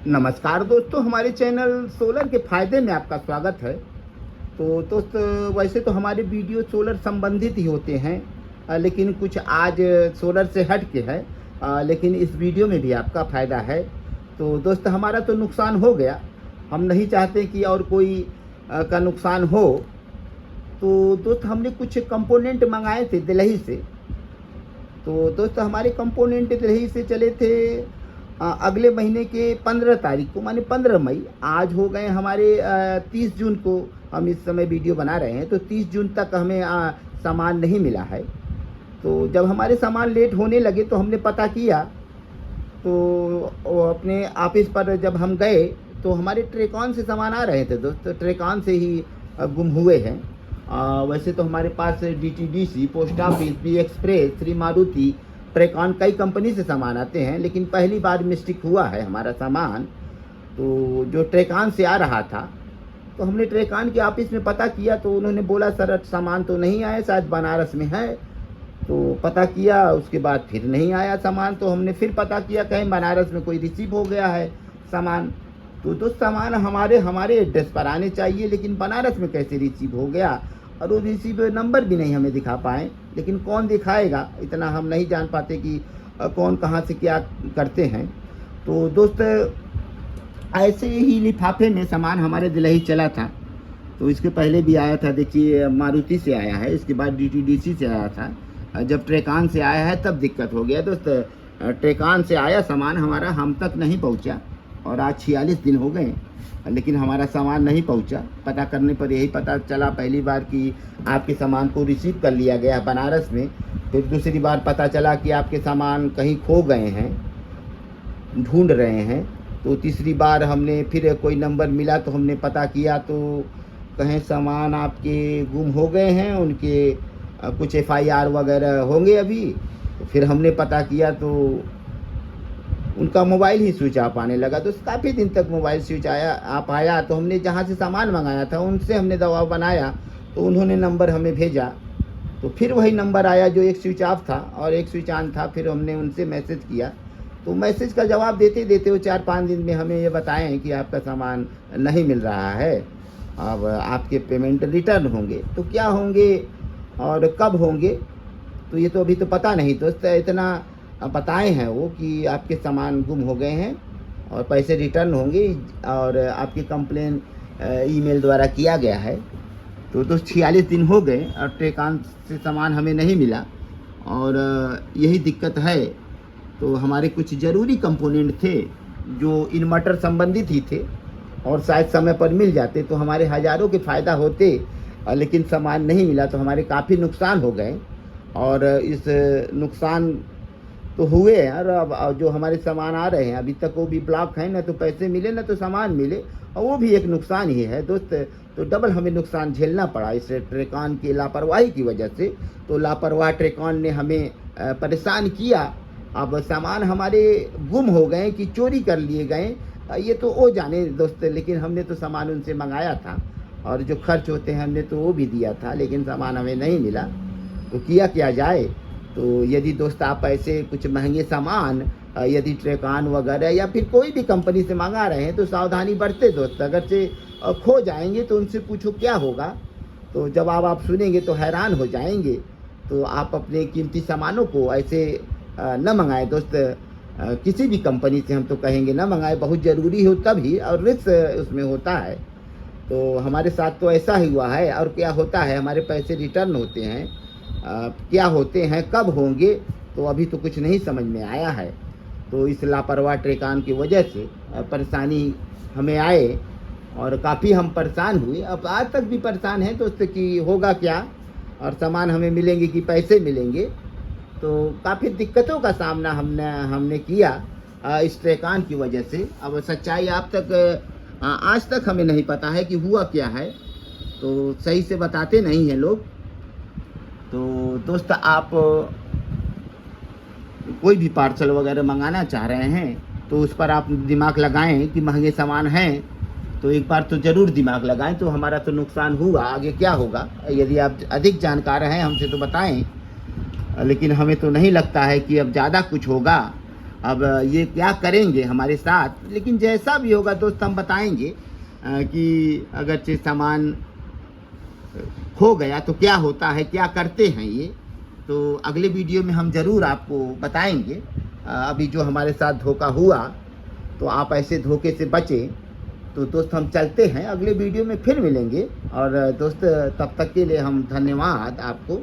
नमस्कार दोस्तों, हमारे चैनल सोलर के फ़ायदे में आपका स्वागत है। तो दोस्त, वैसे तो हमारे वीडियो सोलर संबंधित ही होते हैं, लेकिन कुछ आज सोलर से हट के है, लेकिन इस वीडियो में भी आपका फ़ायदा है। तो दोस्त, हमारा तो नुकसान हो गया, हम नहीं चाहते कि और कोई का नुकसान हो। तो दोस्त, हमने कुछ कंपोनेंट मंगाए थे दिल्ली से। तो दोस्त, हमारे कंपोनेंट दिल्ली से चले थे अगले महीने के 15 तारीख को, माने 15 मई। आज हो गए हमारे 30 जून को हम इस समय वीडियो बना रहे हैं। तो 30 जून तक हमें सामान नहीं मिला है। तो जब हमारे सामान लेट होने लगे तो हमने पता किया, तो अपने ऑफिस पर जब हम गए तो हमारे ट्रेकॉन से सामान आ रहे थे दोस्त, ट्रेकॉन से ही गुम हुए हैं। वैसे तो हमारे पास DTDC, post office, B express, Shri Maruti, Trackon कई कंपनी से सामान आते हैं, लेकिन पहली बार मिस्टेक हुआ है हमारा सामान। तो जो ट्रेकॉन से आ रहा था, तो हमने ट्रेकॉन के ऑफिस में पता किया तो उन्होंने बोला सर सामान तो नहीं आया, शायद बनारस में है। तो पता किया, उसके बाद फिर नहीं आया सामान। तो हमने फिर पता किया कहीं बनारस में कोई रिसीव हो गया है सामान। तो सामान हमारे एड्रेस पर आने चाहिए, लेकिन बनारस में कैसे रिसीव हो गया, और वो रिसीव नंबर भी नहीं हमें दिखा पाए। लेकिन कौन दिखाएगा, इतना हम नहीं जान पाते कि कौन कहाँ से क्या करते हैं। तो दोस्त, ऐसे ही लिफाफे में सामान हमारे दिल्ली चला था। तो इसके पहले भी आया था, देखिए मारुति से आया है, इसके बाद DTDC से आया था। जब ट्रेकॉन से आया है तब दिक्कत हो गया दोस्त। ट्रेकॉन से आया सामान हमारा, हम तक नहीं पहुंचा, और आज 46 दिन हो गए लेकिन हमारा सामान नहीं पहुंचा। पता करने पर यही पता चला पहली बार कि आपके सामान को रिसीव कर लिया गया बनारस में। फिर दूसरी बार पता चला कि आपके सामान कहीं खो गए हैं, ढूंढ रहे हैं। तो तीसरी बार हमने फिर कोई नंबर मिला तो हमने पता किया, तो कहें सामान आपके गुम हो गए हैं, उनके कुछ FIR वगैरह होंगे अभी। तो फिर हमने पता किया तो उनका मोबाइल ही स्विच ऑफ आने लगा। तो काफ़ी दिन तक मोबाइल स्विच ऑफ आया। तो हमने जहाँ से सामान मंगाया था उनसे हमने दबाव बनाया, तो उन्होंने नंबर हमें भेजा। तो फिर वही नंबर आया जो एक स्विच ऑफ था और एक स्विच ऑन था। फिर हमने उनसे मैसेज किया, तो मैसेज का जवाब देते देते वो 4-5 दिन में हमें ये बताएं कि आपका सामान नहीं मिल रहा है, अब आपके पेमेंट रिटर्न होंगे। तो क्या होंगे और कब होंगे, तो ये तो अभी तो पता नहीं दोस्त। इतना बताए हैं वो कि आपके सामान गुम हो गए हैं और पैसे रिटर्न होंगे, और आपकी कंप्लेन ईमेल द्वारा किया गया है। तो 46 दिन हो गए और ट्रेकॉन से सामान हमें नहीं मिला, और यही दिक्कत है। तो हमारे कुछ ज़रूरी कंपोनेंट थे जो इन्वर्टर संबंधित ही थे, और शायद समय पर मिल जाते तो हमारे हज़ारों के फ़ायदा होते, लेकिन सामान नहीं मिला तो हमारे काफ़ी नुकसान हो गए। और इस नुकसान तो हुए हैं, और अब जो हमारे सामान आ रहे हैं अभी तक वो भी ब्लॉक हैं, ना तो पैसे मिले ना तो सामान मिले, और वो भी एक नुकसान ही है दोस्त। तो डबल हमें नुकसान झेलना पड़ा इस ट्रेकॉन की लापरवाही की वजह से। तो लापरवाह ट्रेकॉन ने हमें परेशान किया। अब सामान हमारे गुम हो गए कि चोरी कर लिए गए, ये तो वो जाने दोस्त। लेकिन हमने तो सामान उनसे मंगाया था, और जो खर्च होते हैं हमने तो वो भी दिया था, लेकिन सामान हमें नहीं मिला। तो किया क्या जाए। तो यदि दोस्त आप ऐसे कुछ महंगे सामान यदि ट्रेकॉन वगैरह या फिर कोई भी कंपनी से मंगा रहे हैं तो सावधानी बरते दोस्त। अगर से खो जाएंगे तो उनसे पूछो क्या होगा, तो जवाब आप सुनेंगे तो हैरान हो जाएंगे। तो आप अपने कीमती सामानों को ऐसे न मंगाएं दोस्त। किसी भी कंपनी से हम तो कहेंगे न मंगाएं, बहुत ज़रूरी हो तभी, और रिस्क उसमें होता है। तो हमारे साथ तो ऐसा ही हुआ है। और क्या होता है, हमारे पैसे रिटर्न होते हैं, क्या होते हैं, कब होंगे, तो अभी तो कुछ नहीं समझ में आया है। तो इस लापरवाह ट्रेकॉन की वजह से परेशानी हमें आए, और काफ़ी हम परेशान हुए। अब आज तक भी परेशान हैं दोस्त कि होगा क्या, और सामान हमें मिलेंगे कि पैसे मिलेंगे। तो काफ़ी दिक्कतों का सामना हमने किया इस ट्रेकॉन की वजह से। अब सच्चाई आप तक आज तक हमें नहीं पता है कि हुआ क्या है, तो सही से बताते नहीं हैं लोग। तो दोस्त, आप कोई भी पार्सल वगैरह मंगाना चाह रहे हैं तो उस पर आप दिमाग लगाएं कि महंगे सामान हैं, तो एक बार तो ज़रूर दिमाग लगाएं। तो हमारा तो नुकसान हुआ, आगे क्या होगा। यदि आप अधिक जानकार हैं हमसे तो बताएं, लेकिन हमें तो नहीं लगता है कि अब ज़्यादा कुछ होगा। अब ये क्या करेंगे हमारे साथ, लेकिन जैसा भी होगा दोस्त हम बताएंगे कि अगर सामान खो गया तो क्या होता है, क्या करते हैं ये, तो अगले वीडियो में हम ज़रूर आपको बताएंगे। अभी जो हमारे साथ धोखा हुआ तो आप ऐसे धोखे से बचें। तो दोस्त हम चलते हैं, अगले वीडियो में फिर मिलेंगे। और दोस्त तब तक के लिए हम धन्यवाद आपको।